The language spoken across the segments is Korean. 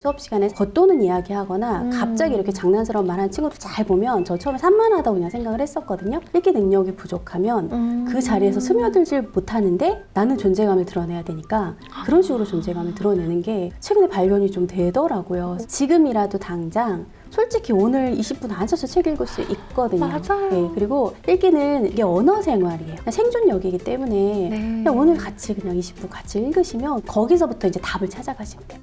수업 시간에 겉도는 이야기하거나 갑자기 이렇게 장난스러운 말하는 친구들 잘 보면 저 처음에 산만하다고 그냥 생각을 했었거든요. 읽기 능력이 부족하면 그 자리에서 스며들질 못하는데 나는 존재감을 드러내야 되니까 그런 식으로 존재감을 드러내는 게 최근에 발견이 좀 되더라고요. 지금이라도 당장 솔직히 오늘 20분 안 써서 책 읽을 수 있거든요. 맞아요. 네, 그리고 읽기는 이게 언어 생활이에요. 생존력이기 때문에 그냥 오늘 같이 그냥 20분 같이 읽으시면 거기서부터 이제 답을 찾아가시면 돼요.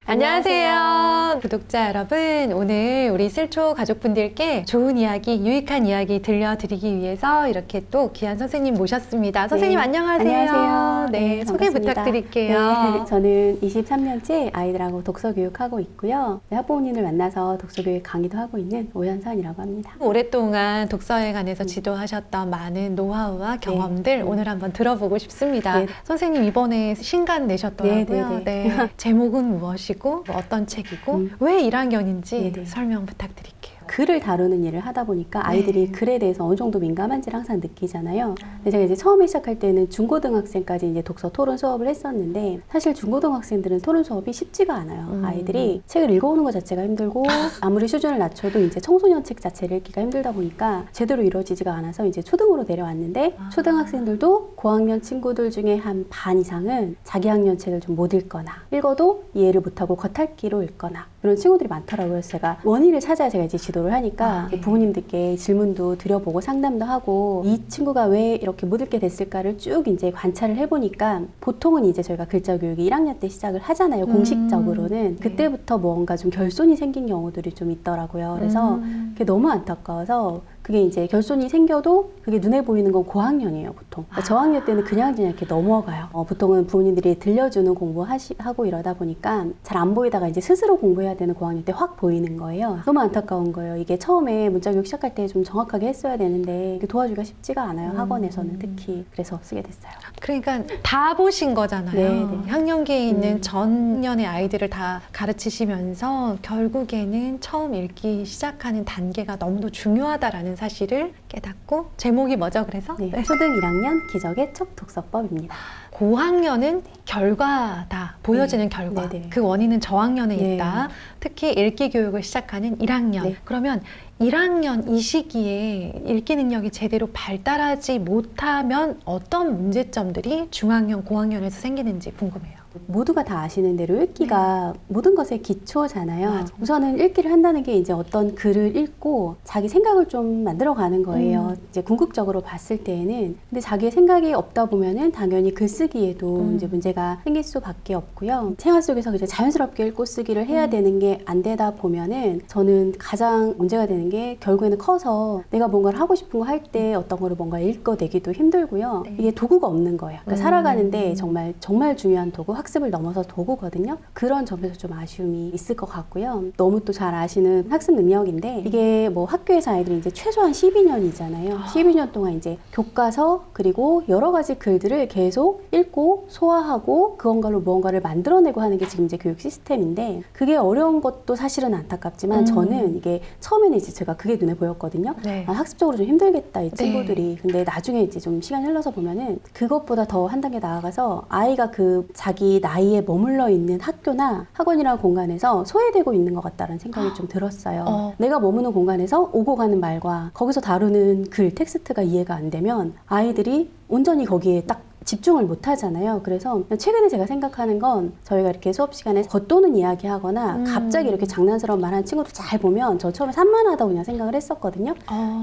안녕하세요. 구독자 여러분, 오늘 우리 셀초 가족분들께 좋은 이야기, 유익한 이야기 들려드리기 위해서 이렇게 또 귀한 선생님 모셨습니다. 선생님 네. 안녕하세요. 안녕하세요. 네, 소개 반갑습니다. 부탁드릴게요. 네, 저는 23년째 아이들하고 독서 교육하고 있고요. 학부모님을 만나서 독서 교육 강의도 하고 있는 오현선이라고 합니다. 오랫동안 독서에 관해서 지도하셨던 많은 노하우와 경험들 오늘 한번 들어보고 싶습니다. 네. 선생님 이번에 신간 내셨더라고요. 네. 네. 제목은 무엇이고 뭐 어떤 책이고 왜 1학년인지 네. 설명 부탁드릴게요. 글을 다루는 일을 하다 보니까 아이들이 네. 글에 대해서 어느 정도 민감한지를 항상 느끼잖아요. 근데 제가 이제 처음에 시작할 때는 중고등학생까지 이제 독서 토론 수업을 했었는데 사실 중고등학생들은 토론 수업이 쉽지가 않아요. 아이들이 책을 읽어오는 것 자체가 힘들고 아무리 수준을 낮춰도 이제 청소년 책 자체를 읽기가 힘들다 보니까 제대로 이루어지지가 않아서 이제 초등으로 내려왔는데 초등학생들도 고학년 친구들 중에 한 반 이상은 자기 학년 책을 좀 못 읽거나 읽어도 이해를 못하고 겉핥기로 읽거나 이런 친구들이 많더라고요. 그래서 제가 원인을 찾아야 제가 이제 지도를 하니까 네. 부모님들께 질문도 드려보고 상담도 하고 이 친구가 왜 이렇게 못 읽게 됐을까를 쭉 이제 관찰을 해보니까 보통은 이제 저희가 글자 교육이 1학년 때 시작을 하잖아요. 공식적으로는. 그때부터 뭔가 좀 결손이 생긴 경우들이 좀 있더라고요. 그래서 그게 너무 안타까워서 그게 이제 결손이 생겨도 그게 눈에 보이는 건 고학년이에요, 보통. 그러니까 저학년 때는 그냥 이렇게 넘어가요. 보통은 부모님들이 들려주는 공부하고 이러다 보니까 잘 안 보이다가 이제 스스로 공부해야 되는 고학년 때 확 보이는 거예요. 너무 안타까운 거예요. 이게 처음에 문자교육 시작할 때 좀 정확하게 했어야 되는데 도와주기가 쉽지가 않아요. 학원에서는 특히. 그래서 쓰게 됐어요. 그러니까 다 보신 거잖아요. 네. 학년기에 있는 전년의 아이들을 다 가르치시면서 결국에는 처음 읽기 시작하는 단계가 너무도 중요하다라는 사실을 깨닫고 제목이 뭐죠? 그래서 네. 초등 1학년 기적의 첫 독서법입니다. 고학년은 결과다. 보여지는 결과. 네네. 그 원인은 저학년에 네. 있다. 특히 읽기 교육을 시작하는 1학년. 네. 그러면 1학년 이 시기에 읽기 능력이 제대로 발달하지 못하면 어떤 문제점들이 중학년, 고학년에서 생기는지 궁금해요. 모두가 다 아시는 대로 읽기가 모든 것의 기초잖아요. 맞아. 우선은 읽기를 한다는 게 이제 어떤 글을 읽고 자기 생각을 좀 만들어가는 거예요. 이제 궁극적으로 봤을 때에는. 근데 자기의 생각이 없다 보면은 당연히 글쓰기에도 이제 문제가 생길 수밖에 없고요. 생활 속에서 이제 자연스럽게 읽고 쓰기를 해야 되는 게 안 되다 보면은 저는 가장 문제가 되는 게 결국에는 커서 내가 뭔가를 하고 싶은 거 할 때 어떤 거를 뭔가 읽어내기도 힘들고요. 네. 이게 도구가 없는 거예요. 그러니까 살아가는데 정말 중요한 도구, 학습을 넘어서 도구거든요. 그런 점에서 좀 아쉬움이 있을 것 같고요. 너무 또 잘 아시는 학습 능력인데 이게 뭐 학교에서 아이들이 이제 최소한 12년이잖아요. 12년 동안 이제 교과서 그리고 여러 가지 글들을 계속 읽고 소화하고 그건가로 무언가를 만들어내고 하는 게 지금 이제 교육 시스템인데 그게 어려운 것도 사실은 안타깝지만 저는 이게 처음에는 이제 제가 그게 눈에 보였거든요. 네. 아, 학습적으로 좀 힘들겠다 이 친구들이. 근데 나중에 이제 좀 시간이 흘러서 보면은 그것보다 더 한 단계 나아가서 아이가 그 자기 나이에 머물러 있는 학교나 학원이라는 공간에서 소외되고 있는 것 같다는 생각이 좀 들었어요. 내가 머무는 공간에서 오고 가는 말과 거기서 다루는 글, 텍스트가 이해가 안 되면 아이들이 온전히 거기에 딱 집중을 못 하잖아요. 그래서 최근에 제가 생각하는 건 저희가 이렇게 수업 시간에 겉도는 이야기하거나 갑자기 이렇게 장난스러운 말하는 친구들 잘 보면 저 처음에 산만하다고 그냥 생각을 했었거든요.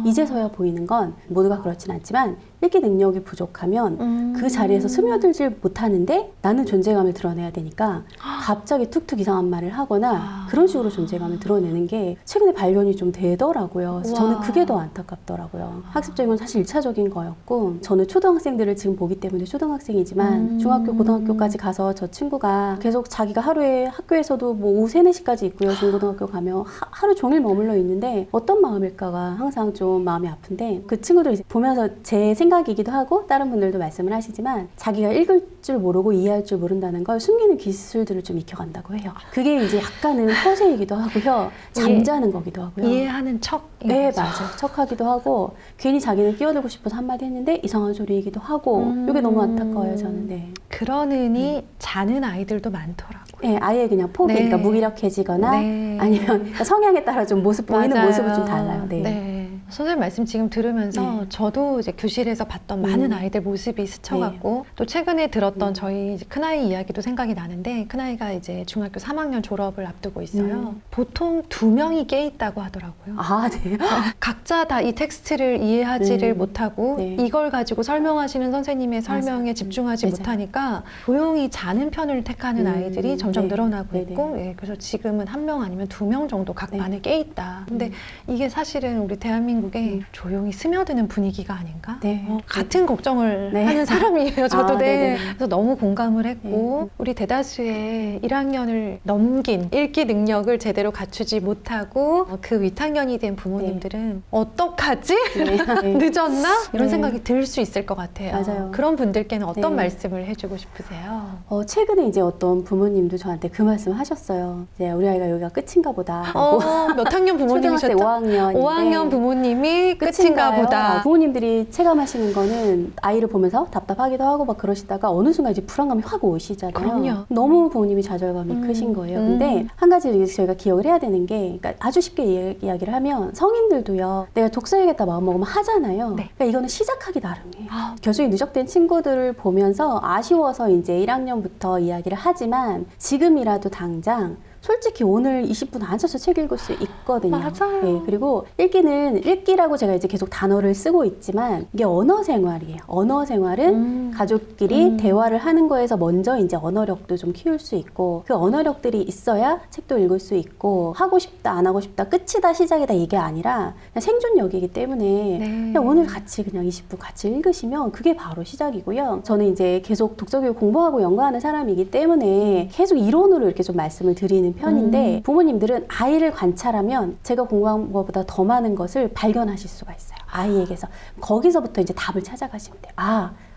이제서야 보이는 건 모두가 그렇진 않지만 읽기 능력이 부족하면 그 자리에서 스며들질 못하는데 나는 존재감을 드러내야 되니까 갑자기 툭툭 이상한 말을 하거나 그런 식으로 존재감을 드러내는 게 최근에 발견이 좀 되더라고요. 그래서 저는 그게 더 안타깝더라고요. 학습적인 건 사실 1차적인 거였고 저는 초등학생들을 지금 보기 때문에 초등학생이지만 중학교, 고등학교까지 가서 저 친구가 계속 자기가 하루에 학교에서도 뭐 오후 3, 4시까지 있고요. 중고등학교 가면 하루 종일 머물러 있는데 어떤 마음일까가 항상 좀 마음이 아픈데 그 친구들 이제 보면서 제 생각이기도 하고 다른 분들도 말씀을 하시지만 자기가 읽을 줄 모르고 이해할 줄 모른다는 걸 숨기는 기술들을 좀 익혀간다고 해요. 그게 이제 약간은 허세이기도 하고요. 잠자는 거기도 하고요. 이해하는 척. 네, 맞아요. 척하기도 하고 괜히 자기는 끼어들고 싶어서 한마디 했는데 이상한 소리이기도 하고 이게 너무 안타까워요, 저는. 네. 그러느니 자는 아이들도 많더라고요. 네, 아예 그냥 포기, 네. 그러니까 무기력해지거나 네. 아니면 성향에 따라 좀 보이는 맞아요. 모습은 좀 달라요. 네. 네. 선생님 말씀 지금 들으면서 네. 저도 이제 교실에서 봤던 많은 아이들 모습이 스쳐갔고 또 최근에 들었던 저희 이제 큰아이 이야기도 생각이 나는데 큰아이가 이제 중학교 3학년 졸업을 앞두고 있어요. 보통 2명이 깨 있다고 하더라고요. 아, 네. 각자 다 이 텍스트를 이해하지를 못하고 네. 이걸 가지고 설명하시는 선생님의 설명에 맞아요. 집중하지 맞아요. 못하니까 조용히 자는 편을 택하는 아이들이 점점 네. 늘어나고 네네. 있고 예, 그래서 지금은 1명 아니면 2명 정도 각 네. 반에 깨 있다. 근데 이게 사실은 우리 대한민국에 조용히 스며드는 분위기가 아닌가? 네. 같은 걱정을 네. 하는 사람이에요. 저도 아, 네. 네네네. 그래서 너무 공감을 했고 네. 우리 대다수의 1학년을 넘긴 읽기 능력을 제대로 갖추지 못하고 그 윗학년이 된 부모님들은 어떡하지? 네. 네. 늦었나? 이런 네. 생각이 들 수 있을 것 같아요. 맞아요. 그런 분들께는 어떤 네. 말씀을 해주고 싶으세요? 최근에 이제 어떤 부모님도 저한테 그 말씀을 하셨어요. 이제 우리 아이가 여기가 끝인가 보다. 하고. 몇 학년 부모님이셨죠? 초등학생 5학년. 5학년 부모님이 끝인가 보다. 부모님들이 체감하시는 거는 아이를 보면서 답답하기도 하고 막 그러시다가 어느 순간 이제 불안감이 확 오시잖아요. 그럼요. 너무 부모님이 좌절감이 크신 거예요. 근데 한 가지 저희가 기억을 해야 되는 게 그러니까 아주 쉽게 이야기를 하면 성인들도요. 내가 독서해야겠다 마음먹으면 하잖아요. 네. 그러니까 이거는 시작하기 나름이에요. 교수이 누적된 친구들을 보면서 아쉬워서 이제 1학년부터 이야기를 하지만 지금이라도 당장 솔직히 오늘 20분 앉아서 책 읽을 수 있거든요. 맞아요. 네, 그리고 읽기라고 제가 이제 계속 단어를 쓰고 있지만 이게 언어 생활이에요. 언어 생활은 가족끼리 대화를 하는 거에서 먼저 이제 언어력도 좀 키울 수 있고 그 언어력들이 있어야 책도 읽을 수 있고 하고 싶다 안 하고 싶다 끝이다 시작이다 이게 아니라 그냥 생존력이기 때문에 네. 그냥 오늘 같이 그냥 20분 같이 읽으시면 그게 바로 시작이고요. 저는 이제 계속 독서교육 공부하고 연구하는 사람이기 때문에 계속 이론으로 이렇게 좀 말씀을 드리는 편인데 부모님들은 아이를 관찰하면 제가 공부한 것보다 더 많은 것을 발견하실 수가 있어요. 아이에게서. 거기서부터 이제 답을 찾아가시면 돼요.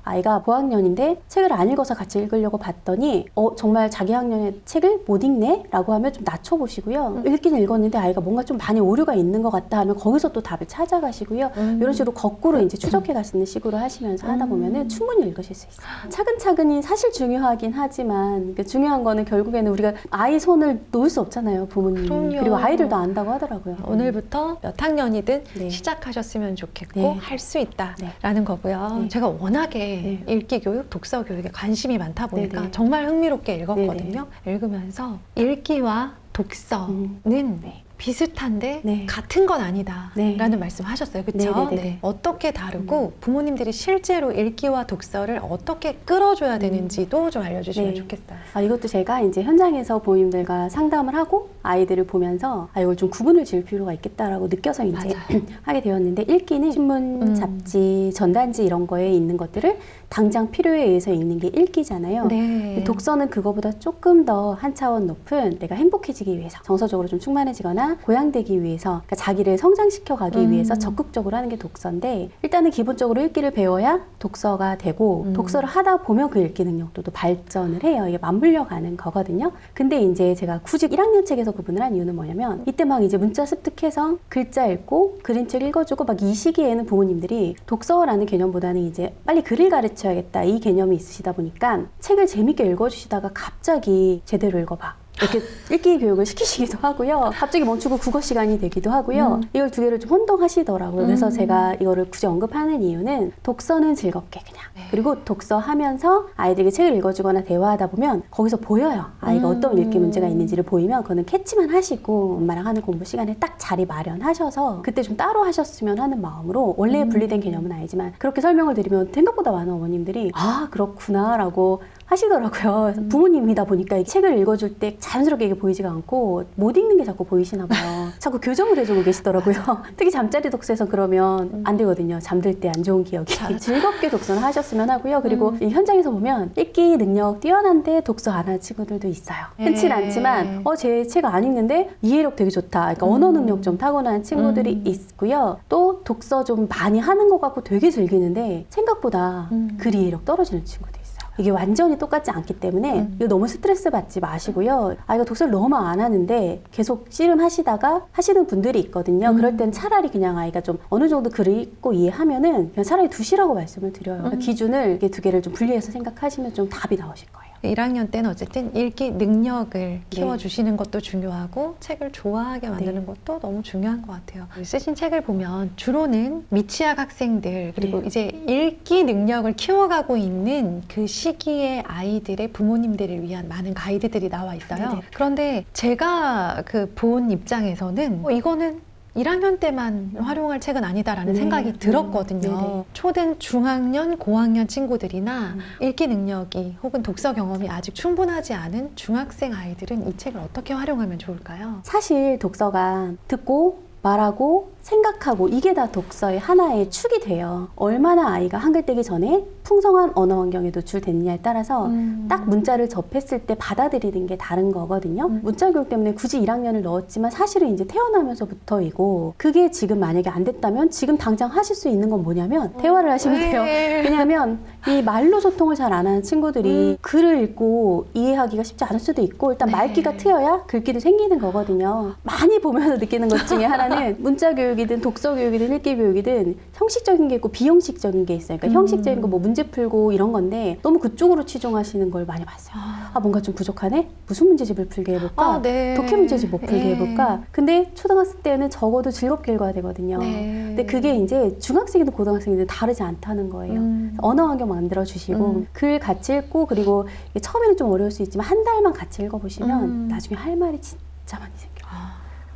아이가 고학년인데 책을 안 읽어서 같이 읽으려고 봤더니 정말 자기 학년의 책을 못 읽네? 라고 하면 좀 낮춰보시고요. 읽기는 읽었는데 아이가 뭔가 좀 많이 오류가 있는 것 같다 하면 거기서 또 답을 찾아가시고요. 이런 식으로 거꾸로 이제 추적해 가시는 식으로 하시면서 하다 보면은 충분히 읽으실 수 있어요. 차근차근히 사실 중요하긴 하지만 중요한 거는 결국에는 우리가 아이 손을 놓을 수 없잖아요. 부모님. 그럼요. 그리고 아이들도 안다고 하더라고요. 오늘부터 몇 학년이든 네. 시작하셨으면 좋겠고 네. 할 수 있다라는 네. 거고요. 네. 제가 워낙에 네. 읽기 교육, 독서 교육에 관심이 많다 보니까 네네. 정말 흥미롭게 읽었거든요. 읽으면서 읽기와 독서는 네. 비슷한데 네. 같은 건 아니다 네. 라는 말씀 하셨어요. 그렇죠? 네네네. 네. 어떻게 다르고 부모님들이 실제로 읽기와 독서를 어떻게 끌어줘야 되는지도 좀 알려주시면 네. 좋겠어요. 이것도 제가 이제 현장에서 부모님들과 상담을 하고 아이들을 보면서 이걸 좀 구분을 지을 필요가 있겠다라고 느껴서 이제 맞아요. 하게 되었는데 읽기는 신문, 잡지, 전단지 이런 거에 있는 것들을 당장 필요에 의해서 읽는 게 읽기잖아요. 네. 독서는 그거보다 조금 더 한 차원 높은 내가 행복해지기 위해서 정서적으로 좀 충만해지거나 고양되기 위해서 그러니까 자기를 성장시켜 가기 위해서 적극적으로 하는 게 독서인데 일단은 기본적으로 읽기를 배워야 독서가 되고 독서를 하다 보면 그 읽기 능력도 또 발전을 해요. 이게 맞물려 가는 거거든요. 근데 이제 제가 굳이 1학년 책에서 구분을 한 이유는 뭐냐면 이때 막 이제 문자 습득해서 글자 읽고 그림책 읽어주고 막 이 시기에는 부모님들이 독서라는 개념보다는 이제 빨리 글을 가르쳐야겠다 이 개념이 있으시다 보니까 책을 재밌게 읽어주시다가 갑자기 제대로 읽어봐 이렇게 읽기 교육을 시키시기도 하고요. 갑자기 멈추고 국어 시간이 되기도 하고요. 이걸 두 개를 좀 혼동하시더라고요. 그래서 제가 이거를 굳이 언급하는 이유는 독서는 즐겁게 그냥. 그리고 독서하면서 아이들에게 책을 읽어주거나 대화하다 보면 거기서 보여요. 아이가 어떤 읽기 문제가 있는지를 보이면 그거는 캐치만 하시고 엄마랑 하는 공부 시간에 딱 자리 마련하셔서 그때 좀 따로 하셨으면 하는 마음으로 원래 분리된 개념은 아니지만 그렇게 설명을 드리면 생각보다 많은 어머님들이 그렇구나 라고 하시더라고요. 그래서 부모님이다 보니까 이 책을 읽어줄 때 자연스럽게 이게 보이지가 않고 못 읽는 게 자꾸 보이시나 봐요. 자꾸 교정을 해주고 계시더라고요. 특히 잠자리 독서에서 그러면 안 되거든요. 잠들 때 안 좋은 기억이. 즐겁게 독서를 하셨으면 하고요. 그리고 이 현장에서 보면 읽기 능력 뛰어난데 독서 안 하는 친구들도 있어요. 흔치 않지만 제 책 안 읽는데 이해력 되게 좋다. 그러니까 언어 능력 좀 타고난 친구들이 있고요. 또 독서 좀 많이 하는 것 같고 되게 즐기는데 생각보다 글 이해력 떨어지는 친구들. 이게 완전히 똑같지 않기 때문에 이거 너무 스트레스 받지 마시고요. 이거 독서를 너무 안 하는데 계속 씨름하시다가 하시는 분들이 있거든요. 그럴 때는 차라리 그냥 아이가 좀 어느 정도 글을 읽고 이해하면은 그냥 차라리 두시라고 말씀을 드려요. 기준을 이렇게 두 개를 좀 분리해서 생각하시면 좀 답이 나오실 거예요. 1학년 때는 어쨌든 읽기 능력을 키워주시는 것도 중요하고 책을 좋아하게 만드는 것도 너무 중요한 것 같아요. 쓰신 책을 보면 주로는 미취학 학생들 그리고 이제 읽기 능력을 키워가고 있는 그 시기의 아이들의 부모님들을 위한 많은 가이드들이 나와 있어요. 그런데 제가 본 입장에서는 이거는 1학년 때만 활용할 책은 아니다라는 생각이 들었거든요. 초등, 중학년, 고학년 친구들이나 읽기 능력이 혹은 독서 경험이 아직 충분하지 않은 중학생 아이들은 이 책을 어떻게 활용하면 좋을까요? 사실 독서가 듣고 말하고 생각하고 이게 다 독서의 하나의 축이 돼요. 얼마나 아이가 한글 떼기 전에 풍성한 언어 환경에 노출됐느냐에 따라서 딱 문자를 접했을 때 받아들이는 게 다른 거거든요. 문자 교육 때문에 굳이 1학년을 넣었지만 사실은 이제 태어나면서부터이고 그게 지금 만약에 안 됐다면 지금 당장 하실 수 있는 건 뭐냐면 대화를 하시면 돼요. 왜냐하면 이 말로 소통을 잘 안 하는 친구들이 글을 읽고 이해하기가 쉽지 않을 수도 있고 일단 말귀가 트여야 글귀도 생기는 거거든요. 많이 보면서 느끼는 것 중에 하나는 문자 교육이든 독서 교육이든 읽기 교육이든 형식적인 게 있고 비형식적인 게 있어요. 그러니까 형식적인 거 뭐 문제 풀고 이런 건데 너무 그쪽으로 치중하시는 걸 많이 봤어요. 뭔가 좀 부족하네? 무슨 문제집을 풀게 해볼까? 독해 문제집 못 풀게 해볼까? 근데 초등학생 때는 적어도 즐겁게 읽어야 되거든요. 근데 그게 이제 중학생이든 고등학생이든 다르지 않다는 거예요. 언어 환경 만들어 주시고 글 같이 읽고 그리고 처음에는 좀 어려울 수 있지만 한 달만 같이 읽어보시면 나중에 할 말이 진짜 많이 생겨요.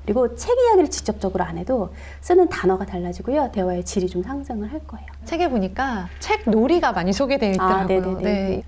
그리고 책 이야기를 직접적으로 안 해도 쓰는 단어가 달라지고요. 대화의 질이 좀 상승을 할 거예요. 책에 보니까 책 놀이가 많이 소개되어 있더라고요.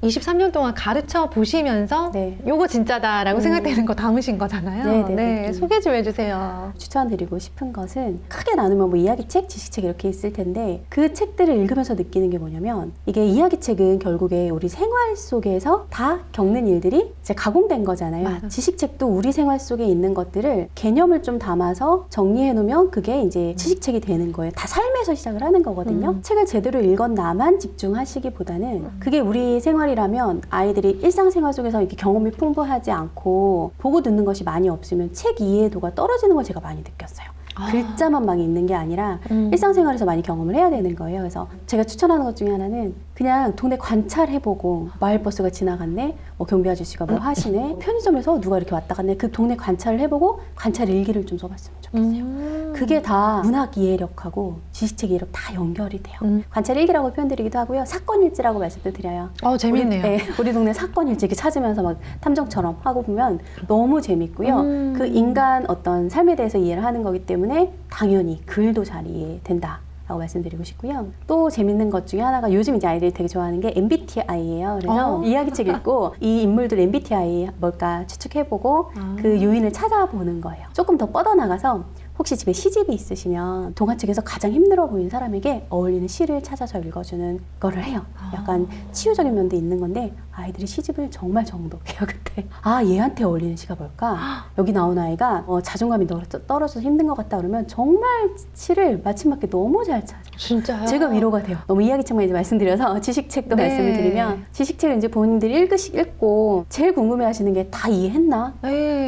23년 동안 가르쳐 보시면서 요거 진짜다라고 생각되는 거 담으신 거잖아요. 소개 좀 해주세요. 추천드리고 싶은 것은 크게 나누면 뭐 이야기책, 지식책 이렇게 있을 텐데 그 책들을 읽으면서 느끼는 게 뭐냐면 이게 이야기책은 결국에 우리 생활 속에서 다 겪는 일들이 이제 가공된 거잖아요. 지식책도 우리 생활 속에 있는 것들을 개념을 좀 담아서 정리해 놓으면 그게 이제 지식책이 되는 거예요. 다 삶에서 시작을 하는 거거든요. 책을 제대로 읽었나만 집중하시기보다는 그게 우리 생활이라면 아이들이 일상생활 속에서 이렇게 경험이 풍부하지 않고 보고 듣는 것이 많이 없으면 책 이해도가 떨어지는 걸 제가 많이 느꼈어요. 글자만 막 읽는 게 아니라 일상생활에서 많이 경험을 해야 되는 거예요. 그래서 제가 추천하는 것 중에 하나는 그냥 동네 관찰해보고 마을버스가 지나갔네, 경비 아저씨가 뭐 하시네, 편의점에서 누가 이렇게 왔다 갔네, 그 동네 관찰을 해보고 관찰 일기를 좀 써봤으면 좋겠어요. 그게 다 문학 이해력하고 지식책 이해력 다 연결이 돼요. 관찰 일기라고 표현드리기도 하고요. 사건 일지라고 말씀도 드려요. 재밌네요. 우리 동네 사건 일지 이렇게 찾으면서 막 탐정처럼 하고 보면 너무 재밌고요. 그 인간 어떤 삶에 대해서 이해를 하는 거기 때문에 당연히 글도 잘 이해된다 라고 말씀드리고 싶고요. 또 재밌는 것 중에 하나가 요즘 이제 아이들이 되게 좋아하는 게 MBTI예요. 그래서 이야기책 읽고 이 인물들 MBTI 뭘까 추측해보고 그 요인을 찾아보는 거예요. 조금 더 뻗어나가서 혹시 집에 시집이 있으시면 동화책에서 가장 힘들어 보이는 사람에게 어울리는 시를 찾아서 읽어주는 거를 해요. 약간 치유적인 면도 있는 건데 아이들이 시집을 정말 정독해요. 그때 얘한테 어울리는 시가 뭘까? 여기 나온 아이가 자존감이 떨어져서 힘든 것 같다 그러면 정말 시를 마침맞게 너무 잘 찾아요. 진짜요? 제가 위로가 돼요. 너무 이야기책만 이제 말씀드려서 지식책도 말씀을 드리면 지식책을 이제 본인들이 읽고 제일 궁금해하시는 게 다 이해했나?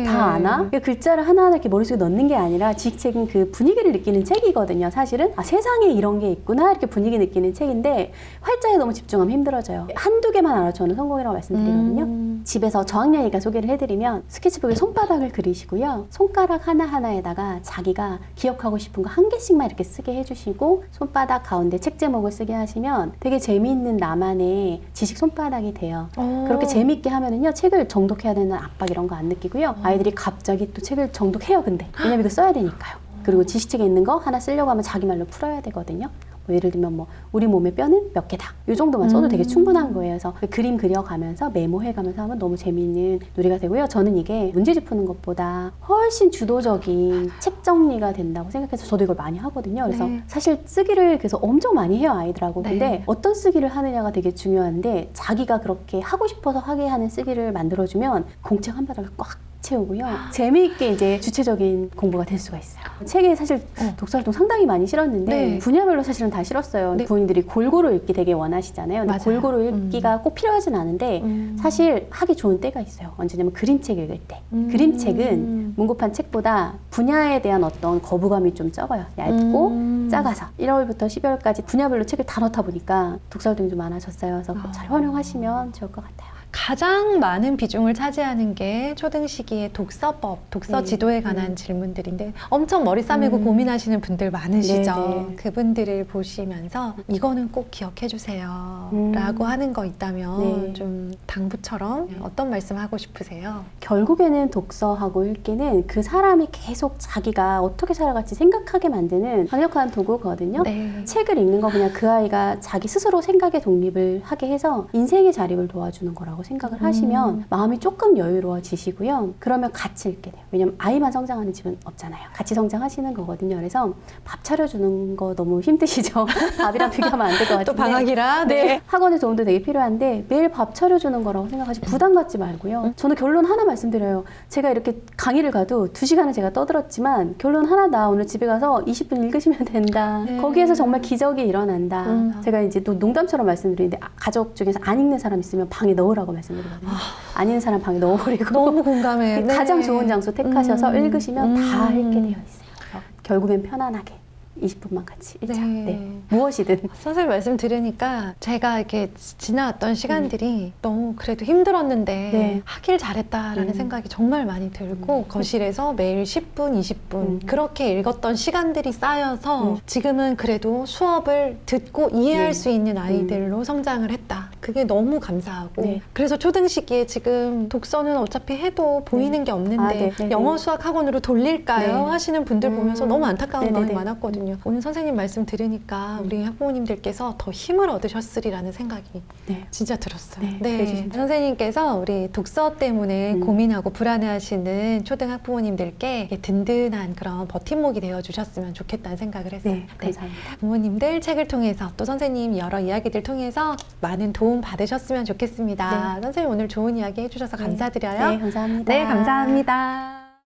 다 아나? 글자를 하나하나 이렇게 머릿속에 넣는 게 아니라 지식책은 그 분위기를 느끼는 책이거든요. 사실은 세상에 이런 게 있구나 이렇게 분위기 느끼는 책인데 활자에 너무 집중하면 힘들어져요. 한두 개만 알아 저는 성공이라고 말씀드리거든요. 집에서 저학년이니까 소개를 해드리면 스케치북에 손바닥을 그리시고요. 손가락 하나하나에다가 자기가 기억하고 싶은 거 한 개씩만 이렇게 쓰게 해주시고 손바닥 가운데 책 제목을 쓰게 하시면 되게 재미있는 나만의 지식 손바닥이 돼요. 그렇게 재미있게 하면은요 책을 정독해야 되는 압박 이런 거 안 느끼고요. 아이들이 갑자기 또 책을 정독해요. 근데 왜냐면 이거 써야 되니까요. 그리고 지식책에 있는 거 하나 쓰려고 하면 자기 말로 풀어야 되거든요. 뭐 예를 들면 뭐 우리 몸의 뼈는 몇 개다. 이 정도만 써도 되게 충분한 거예요. 그래서 그림 그려가면서 메모해가면서 하면 너무 재미있는 놀이가 되고요. 저는 이게 문제집 푸는 것보다 훨씬 주도적인 책 정리가 된다고 생각해서 저도 이걸 많이 하거든요. 그래서 네. 사실 쓰기를 그래서 엄청 많이 해요, 아이들하고. 네. 근데 어떤 쓰기를 하느냐가 되게 중요한데 자기가 그렇게 하고 싶어서 하게 하는 쓰기를 만들어주면 공책 한 바닥을 꽉 채우고요. 재미있게 이제 주체적인 공부가 될 수가 있어요. 책에 사실 독서활동 상당히 많이 실었는데 네. 분야별로 사실은 다 실었어요. 네. 부모님들이 골고루 읽기 되게 원하시잖아요. 근데 맞아요. 골고루 읽기가 꼭 필요하진 않은데 사실 하기 좋은 때가 있어요. 언제냐면 그림책 읽을 때. 그림책은 문고판 책보다 분야에 대한 어떤 거부감이 좀 적어요. 얇고 작아서 1월부터 12월까지 분야별로 책을 다 넣다 보니까 독서활동이 좀 많아졌어요. 그래서 그거 잘 활용하시면 좋을 것 같아요. 가장 많은 비중을 차지하는 게 초등 시기의 독서법, 독서 네. 지도에 관한 질문들인데 엄청 머리 싸매고 고민하시는 분들 많으시죠. 네, 네. 그분들을 보시면서 이거는 꼭 기억해 주세요 라고 하는 거 있다면 네. 좀 당부처럼 어떤 말씀 하고 싶으세요? 결국에는 독서하고 읽기는 그 사람이 계속 자기가 어떻게 살아갈지 생각하게 만드는 강력한 도구거든요. 네. 책을 읽는 거 그냥 그 아이가 자기 스스로 생각의 독립을 하게 해서 인생의 자립을 도와주는 거라고 생각을 하시면 마음이 조금 여유로워지시고요. 그러면 같이 읽게 돼요. 왜냐면 아이만 성장하는 집은 없잖아요. 같이 성장하시는 거거든요. 그래서 밥 차려주는 거 너무 힘드시죠? 밥이랑 비교하면 안 될 것 같은데. 또 방학이라 네. 학원의 도움도 되게 필요한데 매일 밥 차려주는 거라고 생각하시 부담 갖지 말고요. 저는 결론 하나 말씀드려요. 제가 이렇게 강의를 가도 2시간을 제가 떠들었지만 결론 하나다. 오늘 집에 가서 20분 읽으시면 된다. 네. 거기에서 정말 기적이 일어난다. 제가 이제 또 농담처럼 말씀드리는데 가족 중에서 안 읽는 사람 있으면 방에 넣으라고 말씀드리거든요. 안 읽는 사람 방에 넣어버리고 너무 공감해요. 네. 가장 좋은 장소 택하셔서 읽으시면 다 읽게 되어 있어요. 그래서 결국엔 편안하게 20분만 같이 읽자. 네. 네. 무엇이든. 선생님 말씀 들으니까 제가 이렇게 지나왔던 시간들이 너무 그래도 힘들었는데 네. 하길 잘했다라는 생각이 정말 많이 들고 거실에서 매일 10분, 20분 그렇게 읽었던 시간들이 쌓여서 지금은 그래도 수업을 듣고 이해할 네. 수 있는 아이들로 성장을 했다. 그게 너무 감사하고 네. 그래서 초등 시기에 지금 독서는 어차피 해도 보이는 게 없는데 아, 네. 네. 영어 수학 학원으로 돌릴까요? 네. 하시는 분들 보면서 너무 안타까운 네네네. 마음이 많았거든요. 오늘 선생님 말씀 들으니까 우리 학부모님들께서 더 힘을 얻으셨으리라는 생각이 네. 진짜 들었어요. 네, 그래주시면 선생님께서 우리 독서 때문에 고민하고 불안해하시는 초등 학부모님들께 든든한 그런 버팀목이 되어주셨으면 좋겠다는 생각을 했어요. 네, 감사합니다. 부모님들 책을 통해서 또 선생님 여러 이야기들 통해서 많은 도움 받으셨으면 좋겠습니다. 선생님 오늘 좋은 이야기 해주셔서 감사드려요. 네, 감사합니다. 네, 감사합니다.